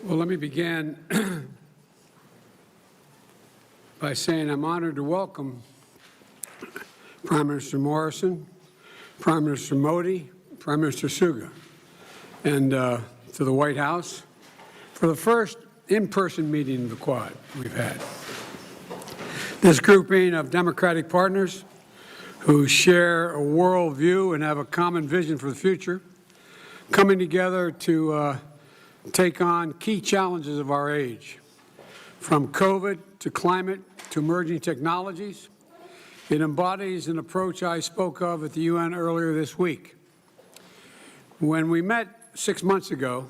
Well, let me begin by saying I'm honored to welcome Prime Minister Morrison, Prime Minister Modi, Prime Minister Suga, and to the White House for the first in-person meeting of the Quad we've had. This grouping of democratic partners who share a worldview and have a common vision for the future, coming together to take on key challenges of our age, from COVID to climate to emerging technologies. It embodies an approach I spoke of at the UN earlier this week. When we met 6 months ago,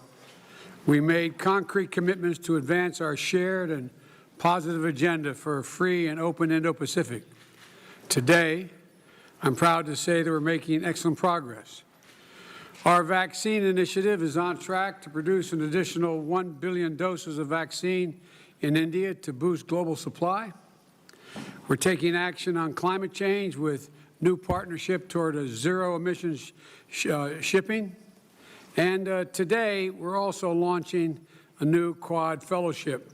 we made concrete commitments to advance our shared and positive agenda for a free and open Indo-Pacific. Today, I'm proud to say that we're making excellent progress. Our vaccine initiative is on track to produce an additional 1 billion doses of vaccine in India to boost global supply. We're taking action on climate change with new partnership toward a zero-emissions shipping. And today, we're also launching a new Quad fellowship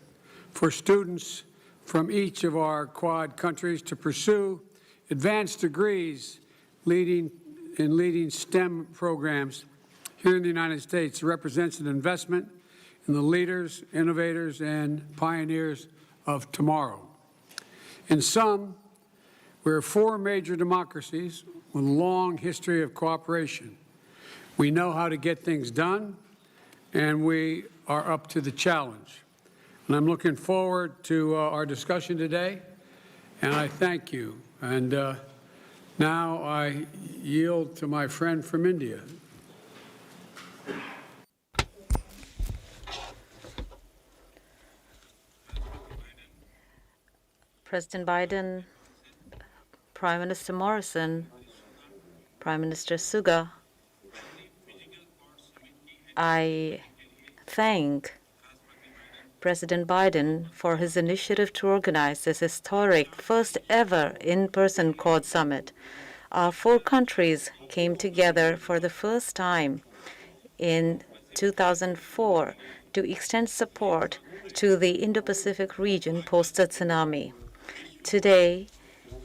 for students from each of our Quad countries to pursue advanced degrees in leading STEM programs here in the United States. It represents an investment in the leaders, innovators, and pioneers of tomorrow. In sum, we're 4 major democracies with a long history of cooperation. We know how to get things done, and we are up to the challenge. And I'm looking forward to our discussion today, and I thank you. And now I yield to my friend from India. President Biden, Prime Minister Morrison, Prime Minister Suga, I thank President Biden for his initiative to organize this historic first ever in-person Quad summit. Our 4 countries came together for the first time in 2004 to extend support to the Indo-Pacific region post the tsunami. Today,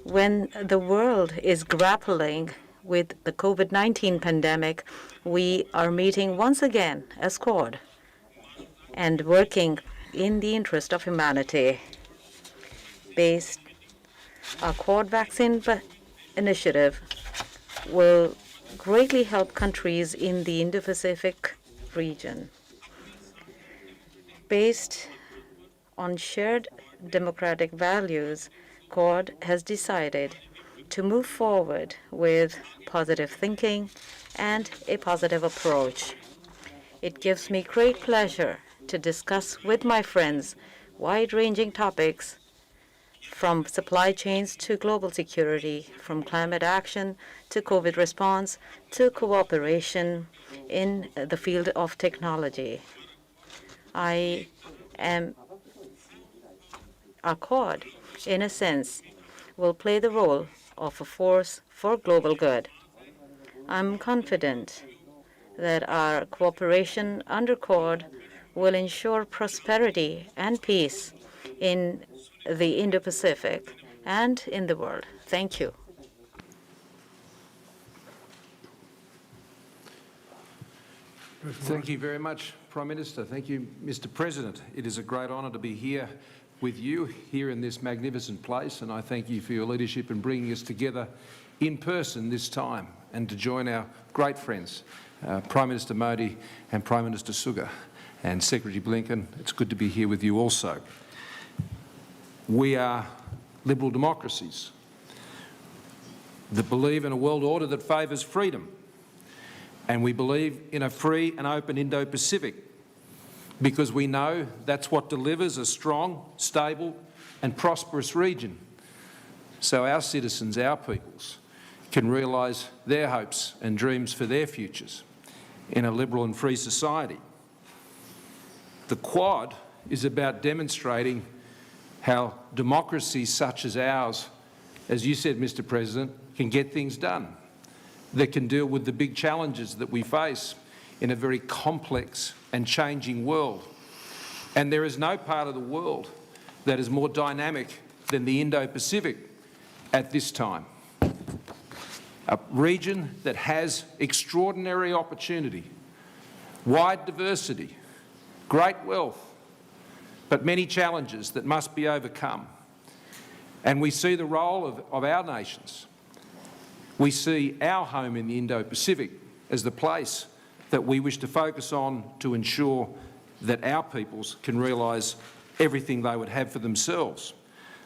when the world is grappling with the COVID-19 pandemic, we are meeting once again as Quad and working in the interest of humanity. Our Quad vaccine initiative will greatly help countries in the Indo-Pacific region. Based on shared democratic values, Quad has decided to move forward with positive thinking and a positive approach. It gives me great pleasure to discuss with my friends wide-ranging topics from supply chains to global security, from climate action to COVID response to cooperation in the field of technology. Our Quad, in a sense, will play the role of a force for global good. I'm confident that our cooperation under Quad will ensure prosperity and peace in the Indo-Pacific and in the world. Thank you. Thank you very much, Prime Minister. Thank you, Mr. President. It is a great honour to be here with you here in this magnificent place, and I thank you for your leadership in bringing us together in person this time and to join our great friends, Prime Minister Modi and Prime Minister Suga and Secretary Blinken. It's good to be here with you also. We are liberal democracies that believe in a world order that favours freedom, and we believe in a free and open Indo-Pacific because we know that's what delivers a strong, stable and prosperous region so our citizens, our peoples, can realise their hopes and dreams for their futures in a liberal and free society. The Quad is about demonstrating how democracies such as ours, as you said, Mr. President, can get things done, that can deal with the big challenges that we face in a very complex and changing world. And there is no part of the world that is more dynamic than the Indo-Pacific at this time. A region that has extraordinary opportunity, wide diversity, great wealth, but many challenges that must be overcome. And we see the role of our nations. We see our home in the Indo-Pacific as the place that we wish to focus on to ensure that our peoples can realise everything they would have for themselves.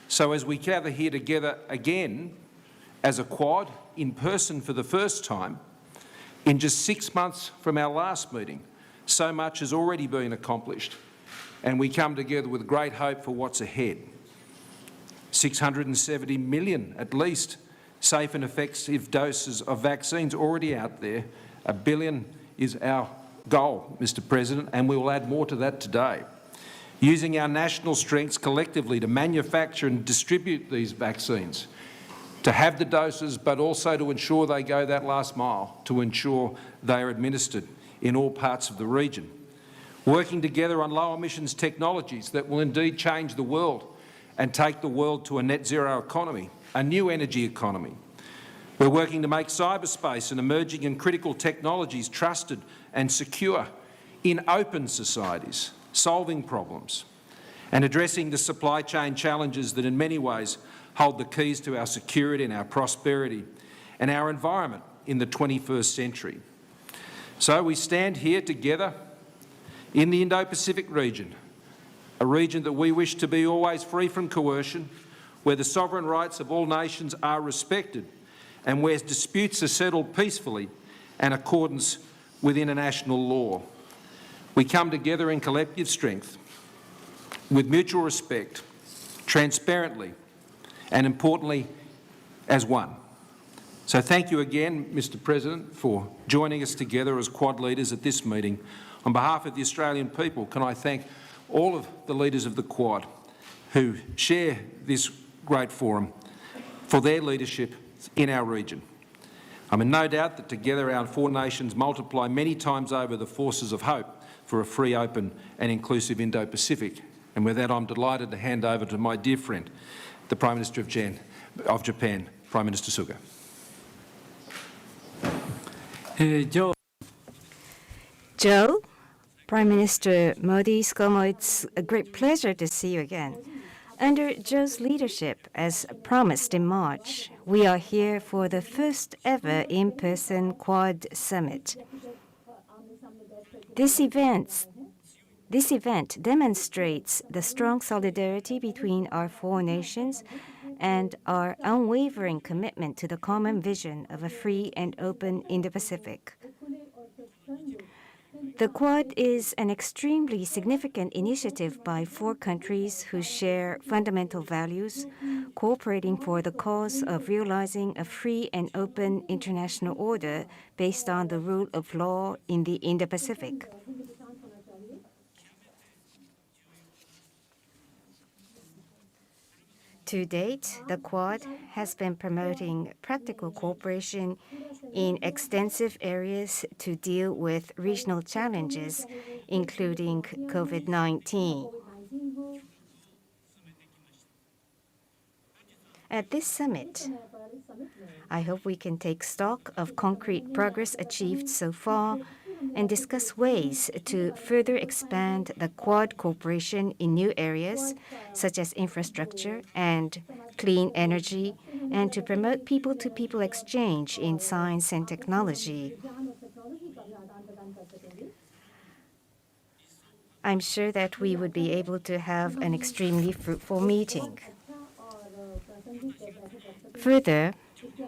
So as we gather here together again as a Quad, in person for the first time, in just 6 months from our last meeting, so much has already been accomplished, and we come together with great hope for what's ahead. 670 million, at least, safe and effective doses of vaccines already out there. 1 billion is our goal, Mr President, and we will add more to that today. Using our national strengths collectively to manufacture and distribute these vaccines, to have the doses, but also to ensure they go that last mile, to ensure they are administered in all parts of the region. Working together on low emissions technologies that will indeed change the world and take the world to a net zero economy, a new energy economy. We're working to make cyberspace and emerging and critical technologies trusted and secure in open societies, solving problems and addressing the supply chain challenges that in many ways hold the keys to our security and our prosperity and our environment in the 21st century. So we stand here together in the Indo-Pacific region, a region that we wish to be always free from coercion, where the sovereign rights of all nations are respected and where disputes are settled peacefully and in accordance with international law. We come together in collective strength, with mutual respect, transparently, and importantly, as one. So thank you again, Mr President, for joining us together as Quad leaders at this meeting. On behalf of the Australian people, can I thank all of the leaders of the Quad who share this great forum for their leadership in our region. I'm in no doubt that together our four nations multiply many times over the forces of hope for a free, open and inclusive Indo-Pacific. And with that, I'm delighted to hand over to my dear friend, the Prime Minister of Japan, Prime Minister Suga. Joe, Prime Minister Modi, ScoMo, it's a great pleasure to see you again. Under Joe's leadership, as promised in March, we are here for the first ever in-person Quad Summit. This event demonstrates the strong solidarity between our four nations and our unwavering commitment to the common vision of a free and open Indo-Pacific. The Quad is an extremely significant initiative by four countries who share fundamental values, cooperating for the cause of realizing a free and open international order based on the rule of law in the Indo-Pacific. To date, the Quad has been promoting practical cooperation in extensive areas to deal with regional challenges, including COVID-19. At this summit, I hope we can take stock of concrete progress achieved so far and discuss ways to further expand the Quad cooperation in new areas, such as infrastructure and clean energy, and to promote people-to-people exchange in science and technology. I'm sure that we would be able to have an extremely fruitful meeting. Further,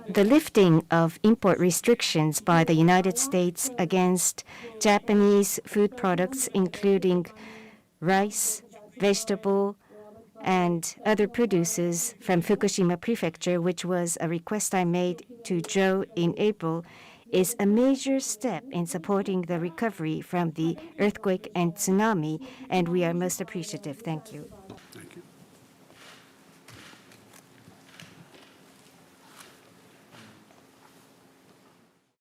the lifting of import restrictions by the United States against Japanese food products, including rice, vegetable, and other produces from Fukushima Prefecture, which was a request I made to Joe in April, is a major step in supporting the recovery from the earthquake and tsunami, and we are most appreciative. Thank you.